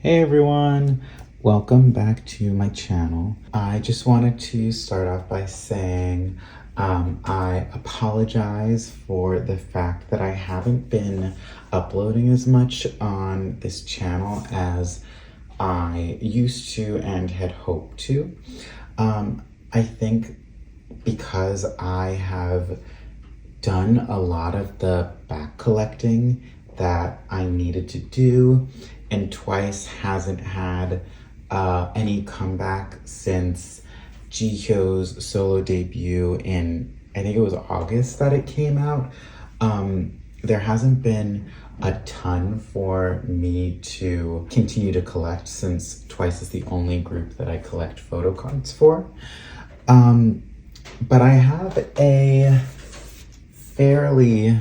Hey everyone, welcome back to my channel. I just wanted to start off by saying I apologize for the fact that I haven't been uploading as much on this channel as I used to and had hoped to. I think because I have done a lot of the back collecting that I needed to do, and Twice hasn't had any comeback since Jihyo's solo debut in, I think it was August that it came out. There hasn't been a ton for me to continue to collect since Twice is the only group that I collect photocards for. But I have a fairly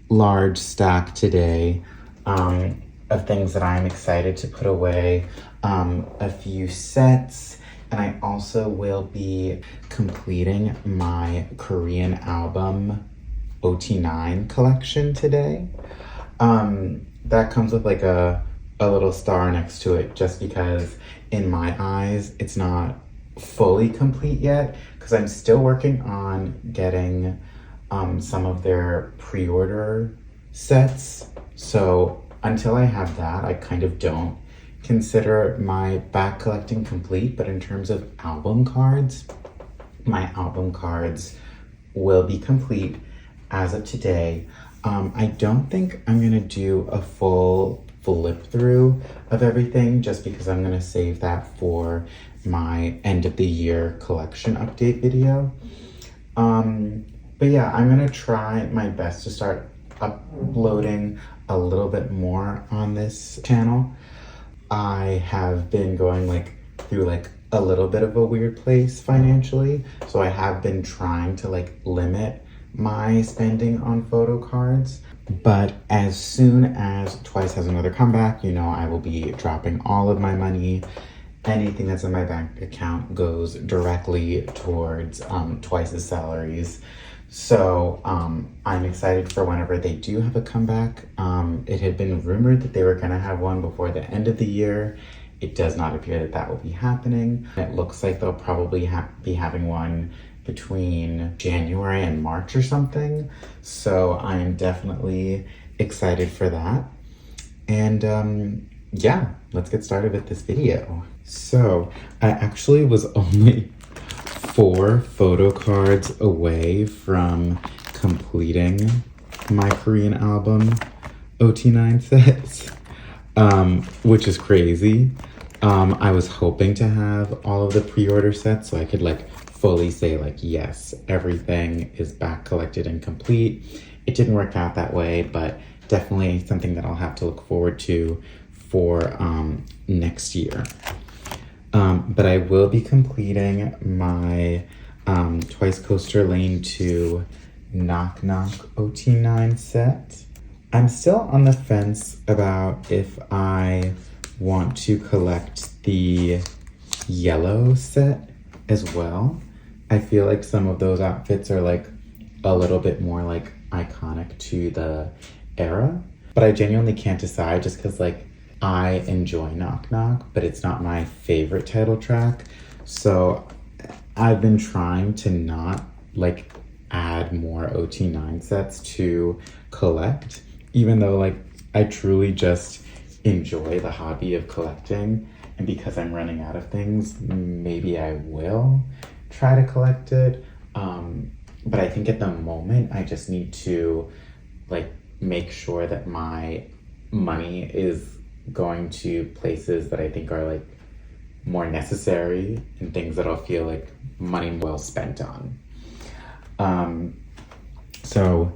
large stack today of things that I'm excited to put away, a few sets, and I also will be completing my Korean album OT9 collection today. That comes with like a little star next to it just because in my eyes it's not fully complete yet because I'm still working on getting some of their pre-order sets. So until I have that, I kind of don't consider my back collecting complete, but in terms of album cards, my album cards will be complete as of today. I don't think I'm gonna do a full flip through of everything just because I'm gonna save that for my end of the year collection update video. But yeah, I'm gonna try my best to start uploading a little bit more on this channel. I have been going through a little bit of a weird place financially, so I have been trying to limit my spending on photo cards. But as soon as Twice has another comeback, you know, I will be dropping all of my money. Anything that's in my bank account goes directly towards Twice's salaries. So I'm excited for whenever they do have a comeback. It had been rumored that they were gonna have one before the end of the year. It does not appear that that will be happening. It looks like they'll probably be having one between January and March or something. So I'm definitely excited for that. And yeah, let's get started with this video. So I actually was only 4 photo cards away from completing my Korean album OT9 sets, which is crazy. I was hoping to have all of the pre-order sets so I could fully say yes, everything is back collected and complete. It didn't work out that way, but definitely something that I'll have to look forward to for next year. But I will be completing my Twice Coaster Lane 2 Knock Knock OT9 set. I'm still on the fence about if I want to collect the yellow set as well. I feel like some of those outfits are a little bit more iconic to the era, but I genuinely can't decide just because I enjoy Knock Knock, but it's not my favorite title track. So I've been trying to not add more OT9 sets to collect, even though I truly just enjoy the hobby of collecting. And because I'm running out of things, maybe I will try to collect it. But I think at the moment I just need to make sure that my money is going to places that I think are more necessary and things that I'll feel money well spent on. So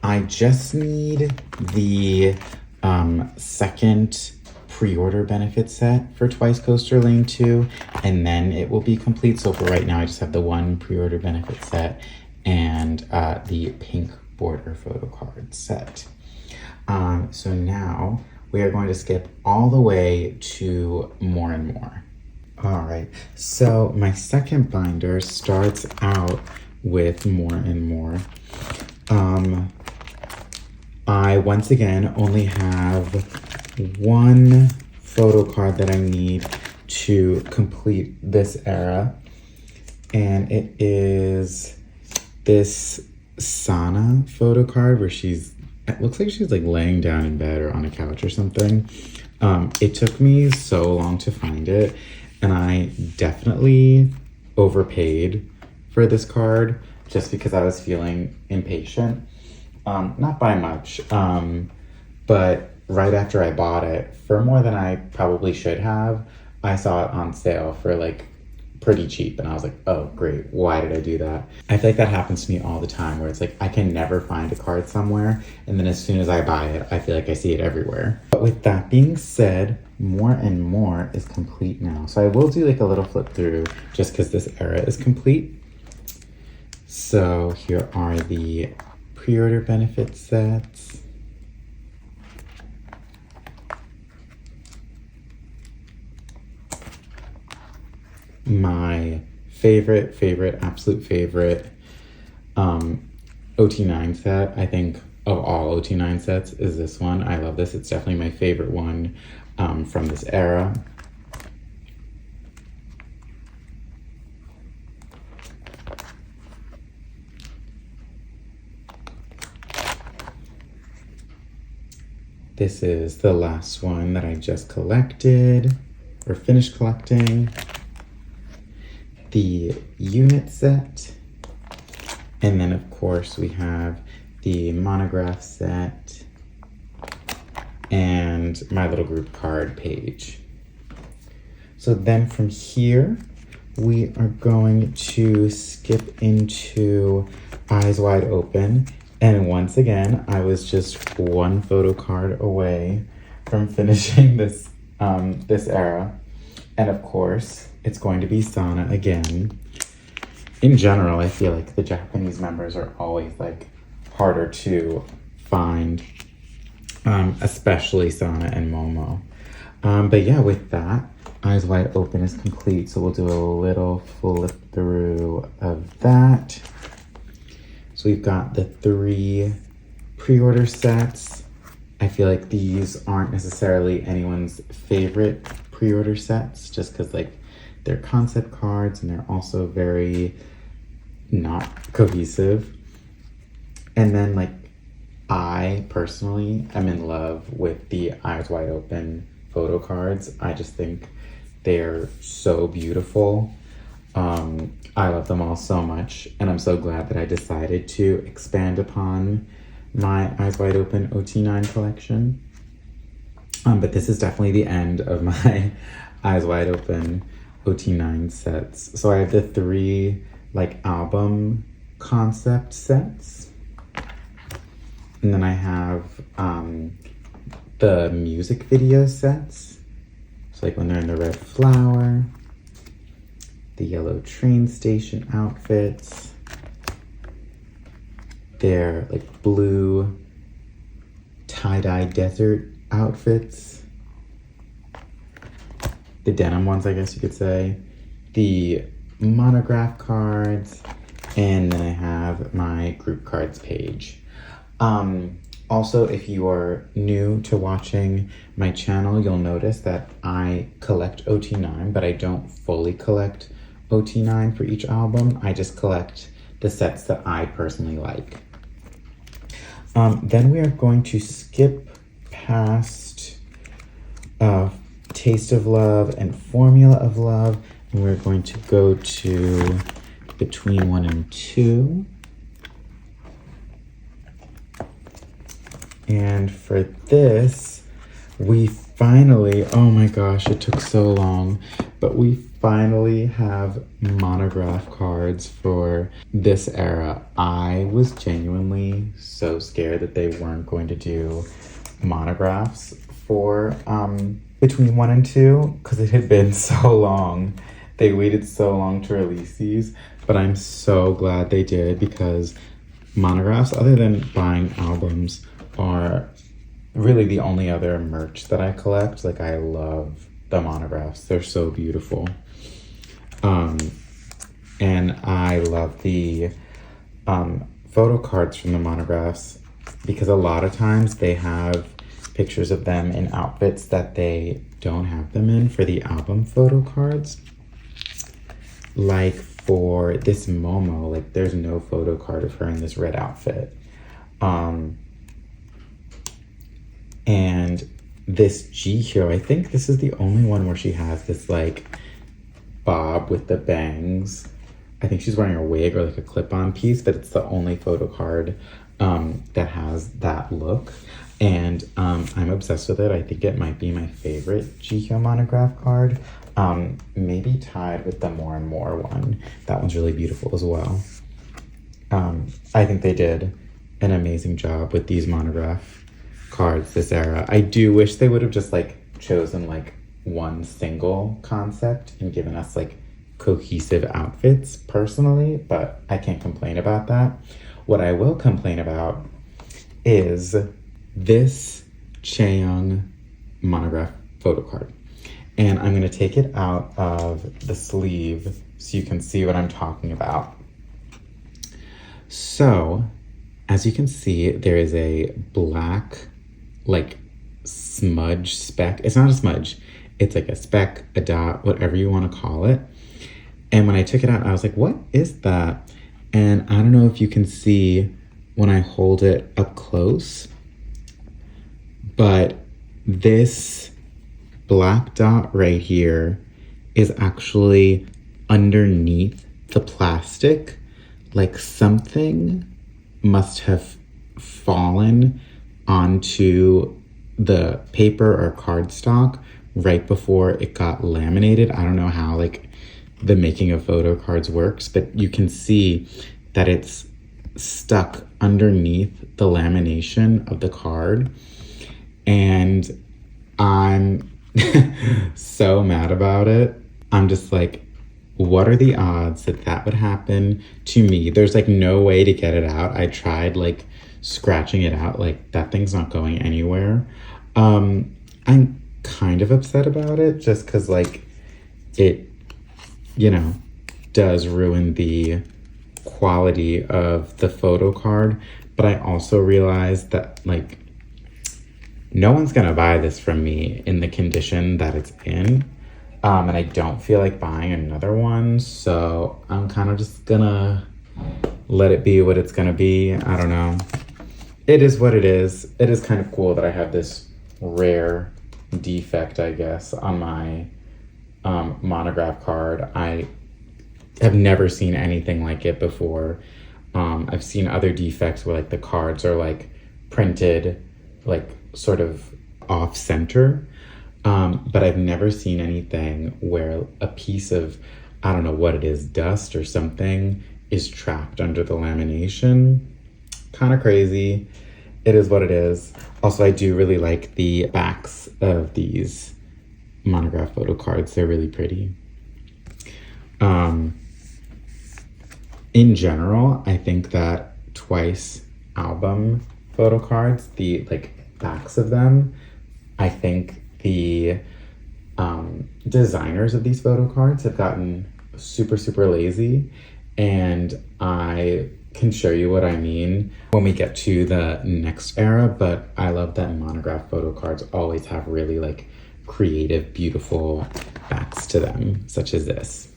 I just need the second pre-order benefit set for Twice Coaster Lane 2, and then it will be complete. So for right now, I just have the one pre-order benefit set and the pink border photo card set. So now we are going to skip all the way to More and More. All right, so my second binder starts out with More and More. I once again only have one photo card that I need to complete this era, and it is this Sana photo card where it looks like she's like laying down in bed or on a couch or something. It took me so long to find it, and I definitely overpaid for this card just because I was feeling impatient. Not by much, but right after I bought it, for more than I probably should have, I saw it on sale for like pretty cheap, and I was like, oh great, why did I do that? I feel like that happens to me all the time, where it's like I can never find a card somewhere, and then as soon as I buy it, I feel like I see it everywhere. But with that being said, more and more is complete now. So I will do like a little flip through just because this era is complete. So here are the pre-order benefit sets. My favorite, absolute favorite OT9 set, I think, of all OT9 sets is this one. I love this. It's definitely my favorite one from this era. This is the last one that I just collected or finished collecting. The unit set, and then of course we have the monograph set and my little group card page. So then from here we are going to skip into Eyes Wide Open, and once again I was just one photo card away from finishing this this era, and of course it's going to be Sana again. In general, I feel like the Japanese members are always like harder to find, especially Sana and Momo. But yeah, with that, Eyes Wide Open is complete. So we'll do a little flip through of that. So we've got the 3 pre-order sets. I feel like these aren't necessarily anyone's favorite pre-order sets, just because like they're concept cards and they're also very not cohesive. And then like I personally am in love with the Eyes Wide Open photo cards. I just think they're so beautiful. I love them all so much, and I'm so glad that I decided to expand upon my Eyes Wide Open OT9 collection. But this is definitely the end of my Eyes Wide Open OT9 sets. So I have the 3 like album concept sets, and then I have the music video sets. So like when they're in the red flower, the yellow train station outfits, their like blue tie-dye desert outfits, the denim ones, I guess you could say, the monograph cards, and then I have my group cards page. Also, if you are new to watching my channel, you'll notice that I collect OT9, but I don't fully collect OT9 for each album. I just collect the sets that I personally like. Then we are going to skip past Taste of Love and Formula of Love, and we're going to go to Between 1 and 2. And for this, we finally, oh my gosh, it took so long, but we finally have monograph cards for this era. I was genuinely so scared that they weren't going to do monographs for Between 1 and 2 because it had been so long. They waited so long to release these, but I'm so glad they did, because monographs, other than buying albums, are really the only other merch that I collect. Like, I love the monographs. They're so beautiful. And I love the photo cards from the monographs, because a lot of times they have pictures of them in outfits that they don't have them in for the album photo cards. Like for this Momo, like there's no photo card of her in this red outfit. And this Jihyo, I think this is the only one where she has this like bob with the bangs. I think she's wearing a wig or like a clip-on piece, but it's the only photo card that has that look. And I'm obsessed with it. I think it might be my favorite Jihyo monograph card. Maybe tied with the More and More one. That one's really beautiful as well. I think they did an amazing job with these monograph cards this era. I do wish they would have just like chosen like one single concept and given us like cohesive outfits personally, but I can't complain about that. What I will complain about is this Chaeyoung monograph photo card. And I'm gonna take it out of the sleeve so you can see what I'm talking about. So, as you can see, there is a black, like, smudge speck. It's not a smudge. It's like a speck, a dot, whatever you want to call it. And when I took it out, I was like, what is that? And I don't know if you can see when I hold it up close, but this black dot right here is actually underneath the plastic. Like something must have fallen onto the paper or cardstock right before it got laminated. I don't know how like the making of photo cards works, but you can see that it's stuck underneath the lamination of the card. And I'm so mad about it. I'm just like, what are the odds that that would happen to me? There's like no way to get it out. I tried like scratching it out, like that thing's not going anywhere. I'm kind of upset about it just because like it, you know, does ruin the quality of the photo card. But I also realized that like no one's gonna buy this from me in the condition that it's in. And I don't feel like buying another one, so I'm kind of just gonna let it be what it's gonna be. I don't know. It is what it is. It is kind of cool that I have this rare defect, I guess, on my monograph card. I have never seen anything like it before. I've seen other defects where like the cards are like printed like sort of off center. But I've never seen anything where a piece of, I don't know what it is, dust or something is trapped under the lamination. Kind of crazy. It is what it is. Also, I do really like the backs of these monograph photo cards. They're really pretty. In general, I think that Twice album photo cards, the like backs of them, I think the designers of these photo cards have gotten super, super lazy, and I can show you what I mean when we get to the next era, but I love that monograph photo cards always have really like creative, beautiful backs to them, such as this.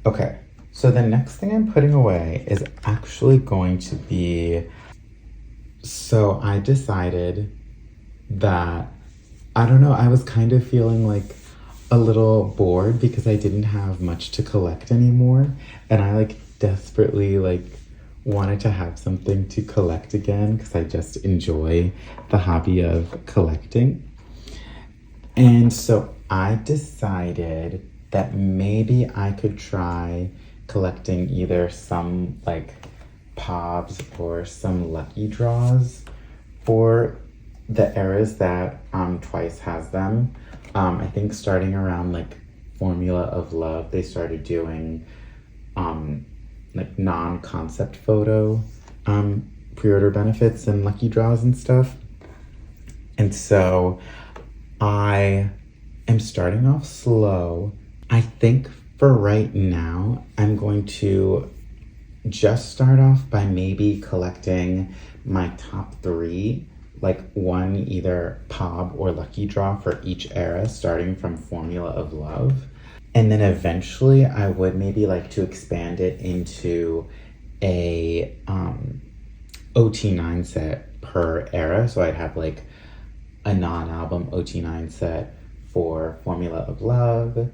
Okay, so the next thing I'm putting away is actually going to be, so I decided that, I don't know, I was kind of feeling like a little bored because I didn't have much to collect anymore. And I like desperately like wanted to have something to collect again because I just enjoy the hobby of collecting. And so I decided that maybe I could try collecting either some like POBs or some lucky draws for the eras that Twice has them. I think starting around like Formula of Love, they started doing like non-concept photo pre-order benefits and lucky draws and stuff. And so I am starting off slow. I think for right now, I'm going to just start off by maybe collecting my top 3 like one either POB or lucky draw for each era, starting from Formula of Love. And then eventually I would maybe like to expand it into a OT9 set per era. So I'd have like a non-album OT9 set for Formula of Love,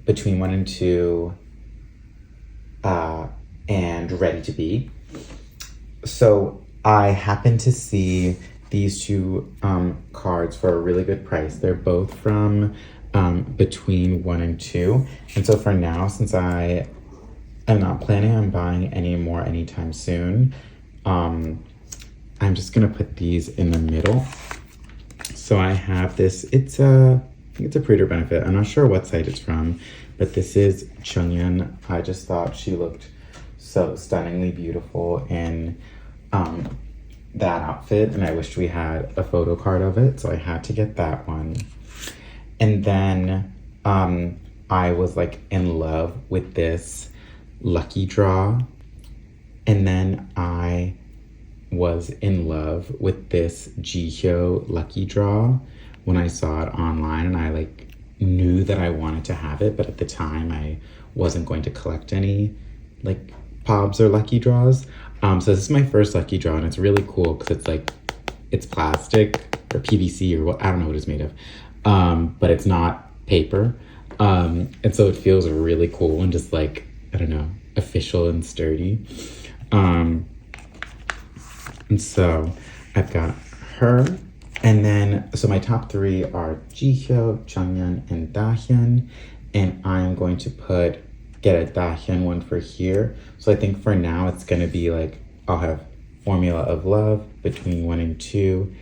Between 1 and 2, and Ready to Be. So I happened to see these two cards for a really good price. They're both from Between 1 and 2. And so for now, since I am not planning on buying any more anytime soon, I'm just gonna put these in the middle. So I have this, I think it's a Breeder Benefit. I'm not sure what site it's from, but this is Chungyeon. I just thought she looked so stunningly beautiful in that outfit, and I wished we had a photo card of it, so I had to get that one. And then I was like in love with this Lucky Draw, and then I was in love with this Jihyo Lucky Draw when I saw it online, and I like knew that I wanted to have it, but at the time I wasn't going to collect any like POBs or lucky draws. So this is my first lucky draw, and it's really cool because it's like, it's plastic or PVC or what, I don't know what it's made of, but it's not paper. And so it feels really cool and just like, I don't know, official and sturdy. And so I've got her. And then, so my top three are Jihyo, Chungyeon, and Dahyun. And I'm going to get a Dahyun one for here. So I think for now it's gonna be like, I'll have Formula of Love, Between 1 and 2,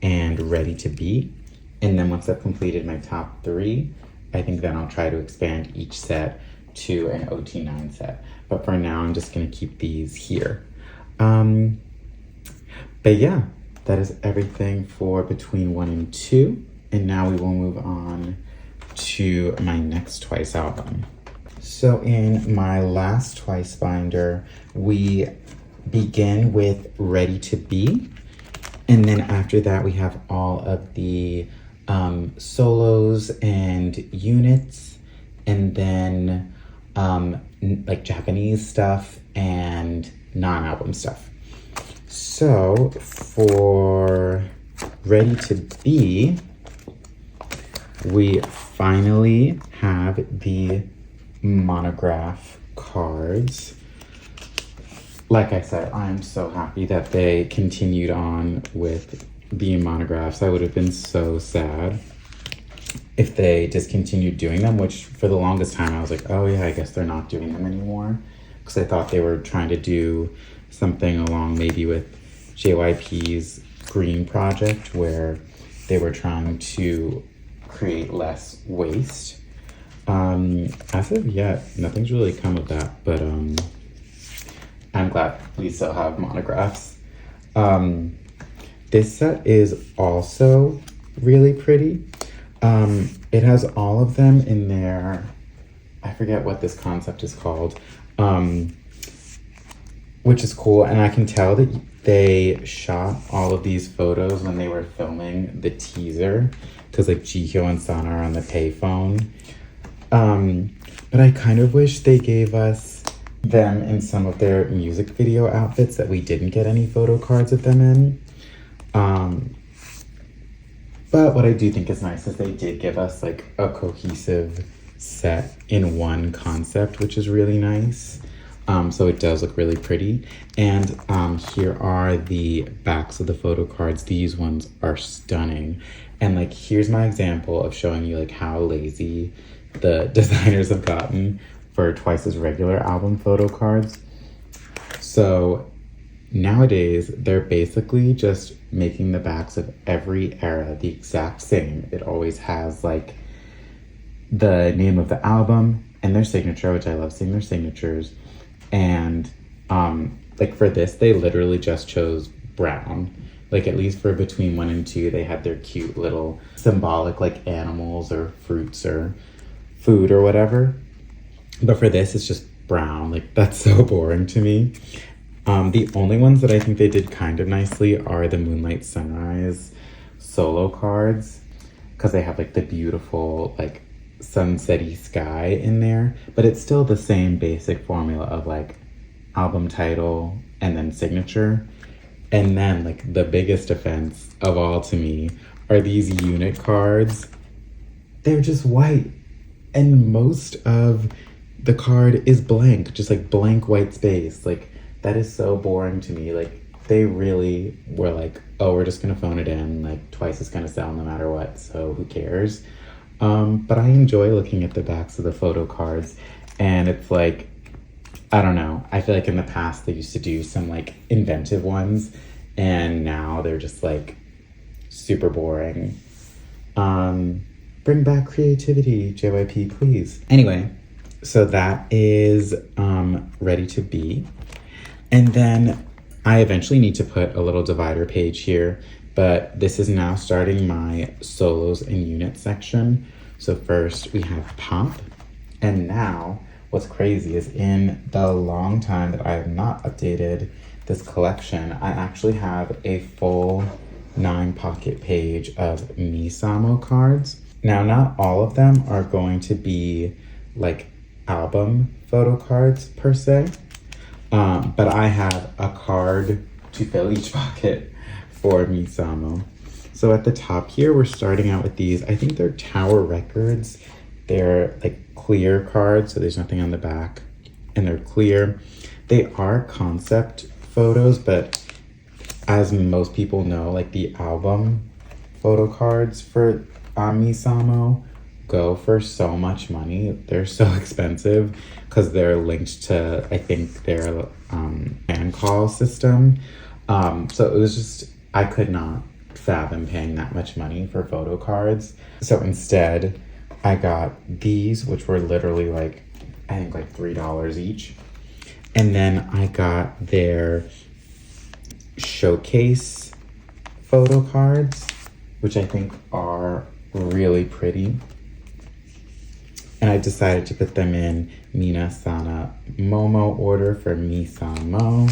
and Ready to Be. And then once I've completed my top three, I think then I'll try to expand each set to an OT9 set. But for now, I'm just gonna keep these here. But yeah, that is everything for Between 1 and 2. And now we will move on to my next Twice album. So in my last Twice binder, we begin with Ready to Be. And then after that, we have all of the solos and units, and then like Japanese stuff and non-album stuff. So for Ready to Be, we finally have the monograph cards. Like I said, I'm so happy that they continued on with the monographs. I would have been so sad if they discontinued doing them, which for the longest time I was like, oh yeah, I guess they're not doing them anymore, because I thought they were trying to do something along maybe with JYP's Green Project, where they were trying to create less waste. As of yet, nothing's really come of that, but I'm glad we still have monographs. This set is also really pretty. It has all of them in there. I forget what this concept is called, which is cool. And I can tell that they shot all of these photos when they were filming the teaser, because like Jihyo and Sana are on the payphone. But I kind of wish they gave us them in some of their music video outfits that we didn't get any photo cards of them in. But what I do think is nice is they did give us like a cohesive set in one concept, which is really nice. So it does look really pretty. And here are the backs of the photo cards. These ones are stunning. And like, here's my example of showing you like how lazy the designers have gotten for Twice's regular album photo cards. So nowadays, they're basically just making the backs of every era the exact same. It always has like the name of the album and their signature, which I love seeing their signatures. And like for this, they literally just chose brown. Like at least for Between 1 and 2, they had their cute little symbolic like animals or fruits or food or whatever. But for this, it's just brown. Like that's so boring to me. The only ones that I think they did kind of nicely are the Moonlight Sunrise solo cards, because they have like the beautiful like sunsetty sky in there, but it's still the same basic formula of like album title and then signature. And then like the biggest offense of all to me are these unit cards. They're just white, and most of the card is blank, just like blank white space. Like that is so boring to me. Like they really were like, oh, we're just gonna phone it in, like Twice is gonna sell no matter what, so who cares. But I enjoy looking at the backs of the photo cards, and it's like, I don't know, I feel like in the past they used to do some like inventive ones, and now they're just like super boring. Bring back creativity, JYP, please. Anyway, so that is ready to be. And then I eventually need to put a little divider page here, but this is now starting my solos and units section. So first we have Pop, and now what's crazy is in the long time that I have not updated this collection, I actually have a full 9-pocket page of Misamo cards. Now, not all of them are going to be like album photo cards per se, but I have a card to fill each pocket for Misamo. So at the top here, we're starting out with these. I think they're Tower Records. They're like clear cards, so there's nothing on the back, and they're clear. They are concept photos, but as most people know, like the album photo cards for Misamo go for so much money. They're so expensive because they're linked to, I think, their fan call system. So it was just, I could not fathom paying that much money for photo cards. So instead, I got these, which were literally like, I think like $3 each. And then I got their showcase photo cards, which I think are really pretty. And I decided to put them in Mina Sana Momo order for Misamo.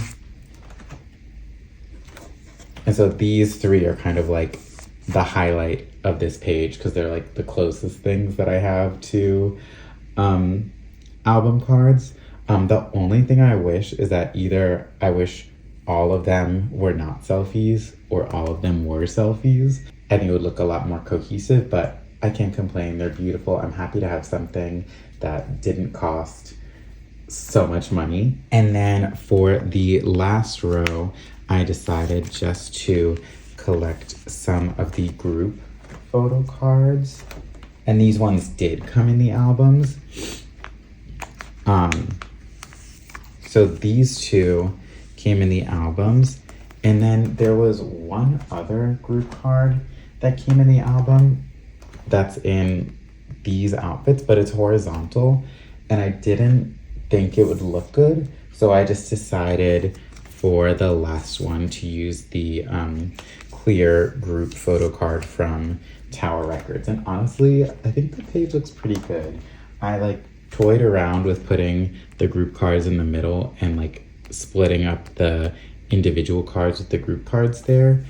And so these three are kind of like the highlight of this page because they're like the closest things that I have to album cards. The only thing I wish is that either I wish all of them were not selfies or all of them were selfies. I think it would look a lot more cohesive, but I can't complain. They're beautiful. I'm happy to have something that didn't cost so much money. And then for the last row, I decided just to collect some of the group photo cards. And these ones did come in the albums. So these two came in the albums. And then there was one other group card that came in the album that's in these outfits, but it's horizontal. And I didn't think it would look good. So I just decided for the last one to use the clear group photo card from Tower Records. And honestly, I think the page looks pretty good. I like toyed around with putting the group cards in the middle and like splitting up the individual cards with the group cards there,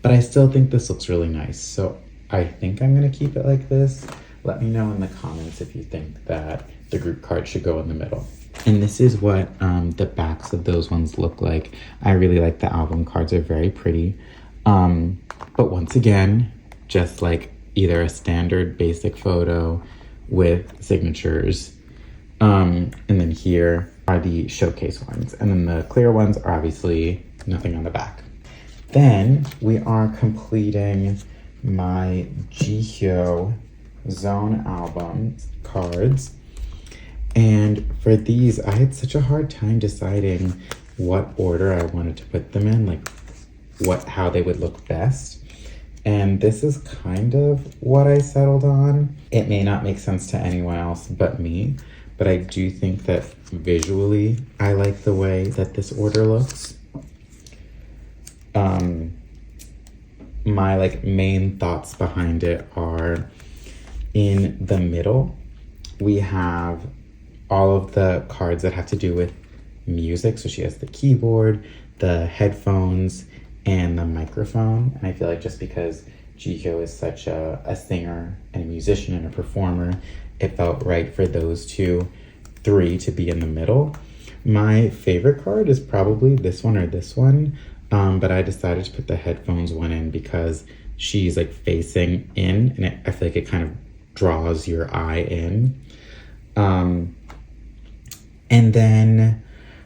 but I still think this looks really nice. So I think I'm gonna keep it like this. Let me know in the comments if you think that the group card should go in the middle. And this is what the backs of those ones look like. I really like the album cards, are very pretty. But once again, just like either a standard basic photo with signatures. And then here are the showcase ones. And then the clear ones are obviously nothing on the back. Then we are completing my Jihyo Zone album cards. And for these, I had such a hard time deciding what order I wanted to put them in, like how they would look best. And this is kind of what I settled on. It may not make sense to anyone else but me, but I do think that visually, I like the way that this order looks. My like main thoughts behind it are in the middle, we have all of the cards that have to do with music. So she has the keyboard, the headphones, and the microphone. And I feel like just because Jihyo is such a singer and a musician and a performer, it felt right for those three to be in the middle. My favorite card is probably this one or this one, but I decided to put the headphones one in because she's like facing in, and I feel like it kind of draws your eye in. And then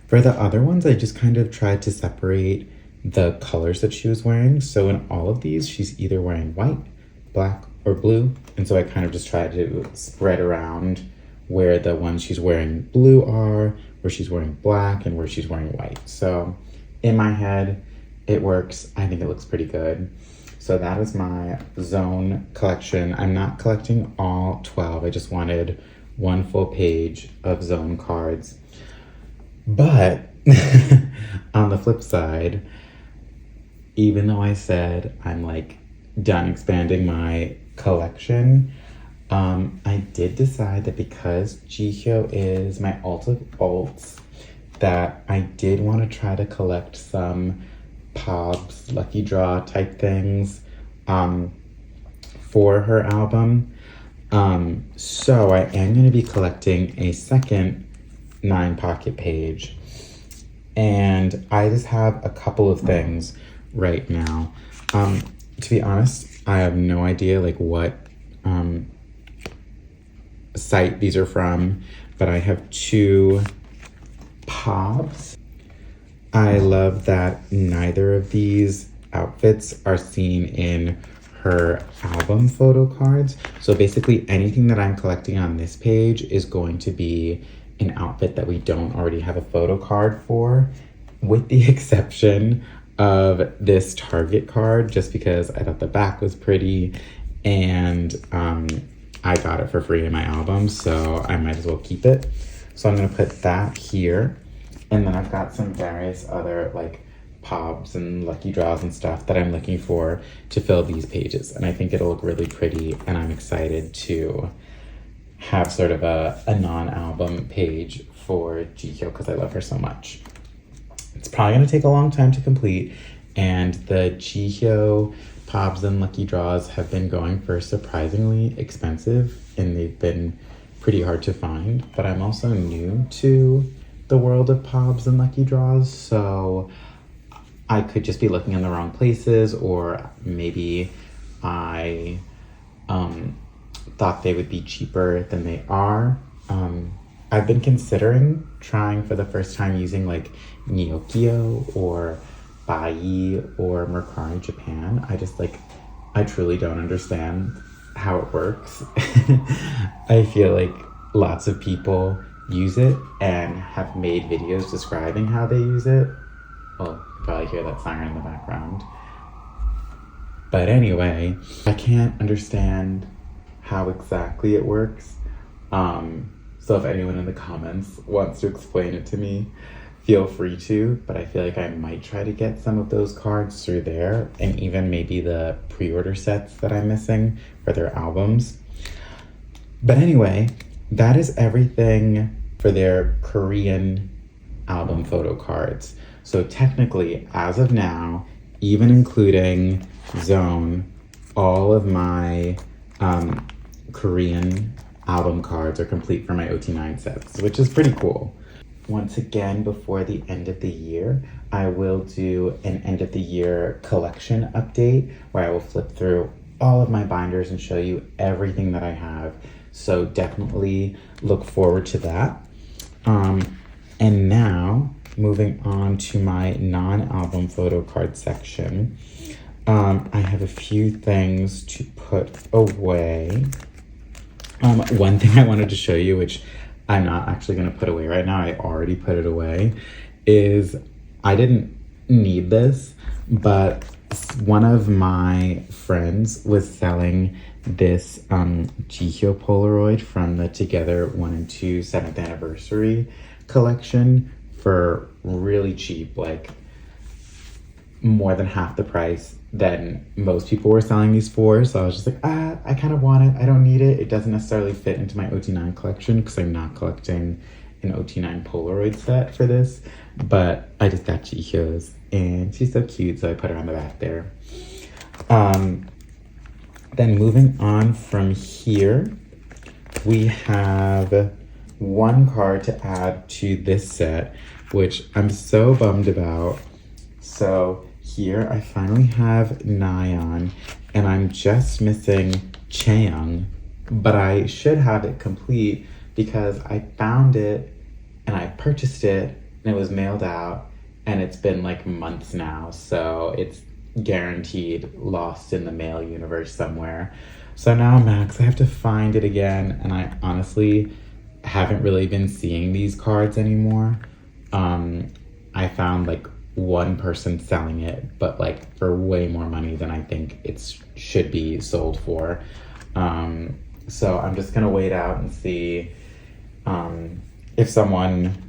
for the other ones, I just kind of tried to separate the colors that she was wearing. So in all of these, she's either wearing white, black, or blue. And so I kind of just tried to spread around where the ones she's wearing blue are, where she's wearing black, and where she's wearing white. So in my head, it works. I think it looks pretty good. So that is my Zone collection. I'm not collecting all 12. I just wanted one full page of Zone cards. But on the flip side, even though I said I'm like done expanding my collection, I did decide that because Jihyo is my alt of alts, that I did want to try to collect some Pobs, lucky draw type things for her album. So I am going to be collecting a second 9 pocket page. And I just have a couple of things right now. To be honest, I have no idea like what site these are from, but I have 2 Pobs. I love that neither of these outfits are seen in her album photo cards. So basically anything that I'm collecting on this page is going to be an outfit that we don't already have a photo card for, with the exception of this Target card, just because I thought the back was pretty and I got it for free in my album, so I might as well keep it. So I'm gonna put that here. And then I've got some various other like Pobs and lucky draws and stuff that I'm looking for to fill these pages. And I think it'll look really pretty, and I'm excited to have sort of a non-album page for Jihyo because I love her so much. It's probably gonna take a long time to complete, and the Jihyo Pobs and lucky draws have been going for surprisingly expensive, and they've been pretty hard to find. But I'm also new to the world of Pobs and lucky draws, so I could just be looking in the wrong places, or maybe I thought they would be cheaper than they are. I've been considering trying for the first time using like Nyokio or Bai or Mercari Japan. I truly don't understand how it works. I feel like lots of people use it and have made videos describing how they use it. Well, you probably hear that siren in the background. But anyway, I can't understand how exactly it works. So if anyone in the comments wants to explain it to me, feel free to, but I feel like I might try to get some of those cards through there, and even maybe the pre-order sets that I'm missing for their albums. But anyway, that is everything for their Korean album photo cards. So technically, as of now, even including Zone, all of my Korean album cards are complete for my OT9 sets, which is pretty cool. Once again, before the end of the year, I will do an end of the year collection update where I will flip through all of my binders and show you everything that I have. So definitely look forward to that. And now, moving on to my non-album photo card section, I have a few things to put away. One thing I wanted to show you, which I'm not actually going to put away right now, I already put it away, is I didn't need this, but one of my friends was selling this Jihyo Polaroid from the Together 1 and 2 7th anniversary collection for really cheap, like more than half the price than most people were selling these for. So I was just like, I kind of want it. I don't need it. It doesn't necessarily fit into my OT9 collection because I'm not collecting an OT9 Polaroid set for this, but I just got Chico's and she's so cute, so I put her on the back there. Then moving on from here, we have one card to add to this set, which I'm so bummed about. So here I finally have Nyan, and I'm just missing Chaeyoung, but I should have it complete because I found it and I purchased it and it was mailed out, and it's been like months now, so it's guaranteed lost in the mail universe somewhere. So now Max, I have to find it again, and I honestly haven't really been seeing these cards anymore. I found like one person selling it, but like for way more money than I think it should be sold for. So I'm just gonna wait out and see if someone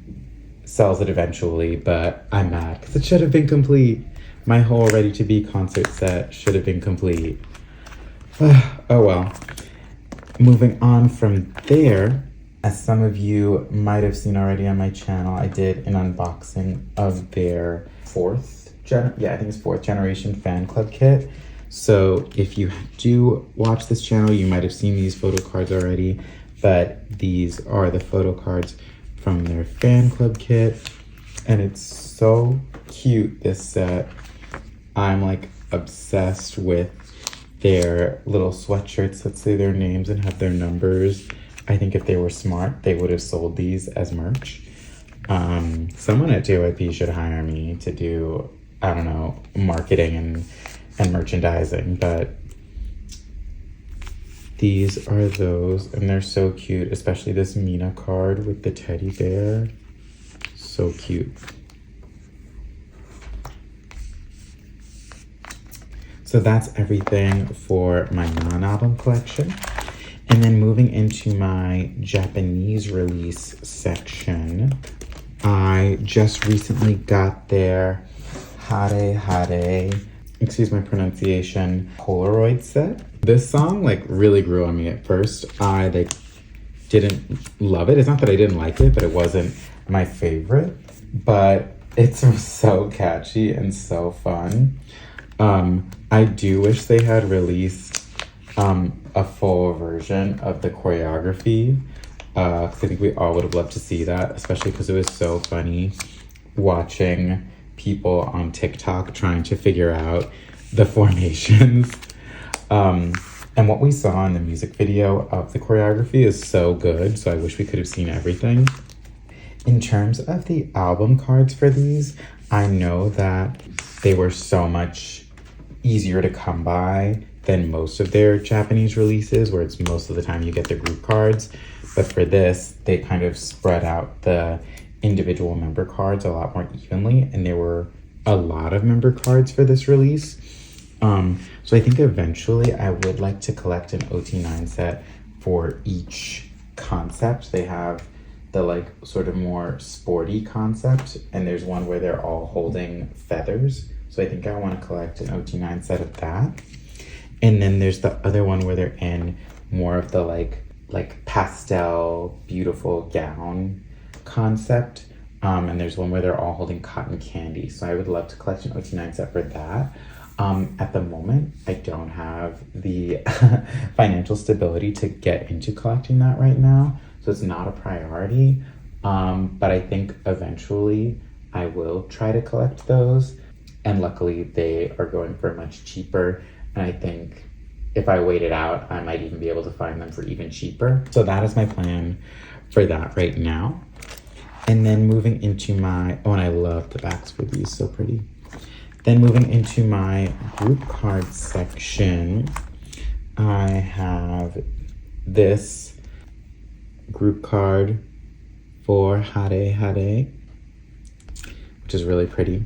sells it eventually, but I'm mad because it should have been complete. My whole Ready to Be concert set should have been complete. Oh well. Moving on from there, as some of you might have seen already on my channel, I did an unboxing of their fourth generation fan club kit. So if you do watch this channel, you might have seen these photo cards already, but these are the photo cards from their fan club kit, and it's so cute, this set. I'm like obsessed with their little sweatshirts that say their names and have their numbers. I think if they were smart, they would have sold these as merch. Someone at JYP should hire me to do, I don't know, marketing and merchandising, but these are those, and they're so cute, especially this Mina card with the teddy bear. So cute. So that's everything for my non-album collection. And then moving into my Japanese release section, I just recently got their Hare, excuse my pronunciation, Polaroid set. This song like really grew on me at first. I like didn't love it. It's not that I didn't like it, but it wasn't my favorite. But it's so catchy and so fun. I do wish they had released a full version of the choreography, because I think we all would have loved to see that, especially because it was so funny watching people on TikTok trying to figure out the formations. And what we saw in the music video of the choreography is so good, so I wish we could have seen everything. In terms of the album cards for these, I know that they were so much easier to come by than most of their Japanese releases, where it's most of the time you get the group cards. But for this, they kind of spread out the individual member cards a lot more evenly, and there were a lot of member cards for this release. So I think eventually I would like to collect an OT9 set for each concept. They have the like sort of more sporty concept, and there's one where they're all holding feathers. So I think I want to collect an OT9 set of that. And then there's the other one where they're in more of the like pastel, beautiful gown concept. And there's one where they're all holding cotton candy. So I would love to collect an OT9 set for that. At the moment, I don't have the financial stability to get into collecting that right now. So it's not a priority. But I think eventually I will try to collect those. And luckily they are going for much cheaper. And I think if I wait it out, I might even be able to find them for even cheaper. So that is my plan for that right now. And then moving into my, oh, and I love the backs for these, so pretty. Then moving into my group card section, I have this group card for Hare, which is really pretty.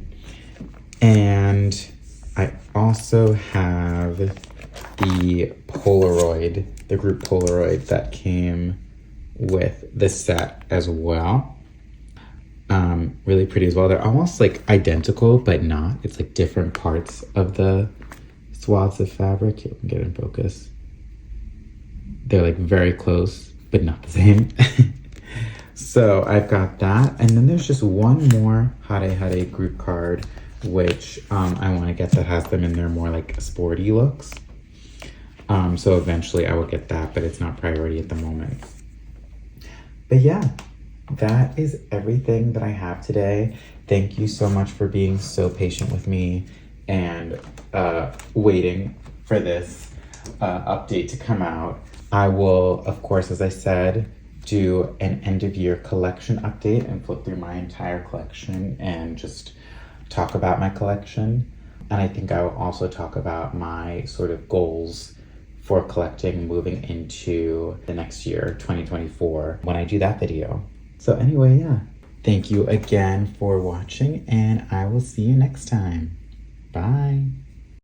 And I also have the Polaroid, the group Polaroid that came with the set as well. Really pretty as well. They're almost like identical, but not. It's like different parts of the swaths of fabric. Here, we can get it in focus. They're like very close, but not the same. So I've got that. And then there's just one more Hare Hare group card, which I want to get that has them in their more like sporty looks. So eventually I will get that, but it's not priority at the moment. But yeah, that is everything that I have today. Thank you so much for being so patient with me and waiting for this update to come out. I will, of course, as I said, do an end of year collection update and flip through my entire collection and just talk about my collection. And I think I will also talk about my sort of goals for collecting moving into the next year, 2024, when I do that video. So anyway, yeah. Thank you again for watching, and I will see you next time. Bye.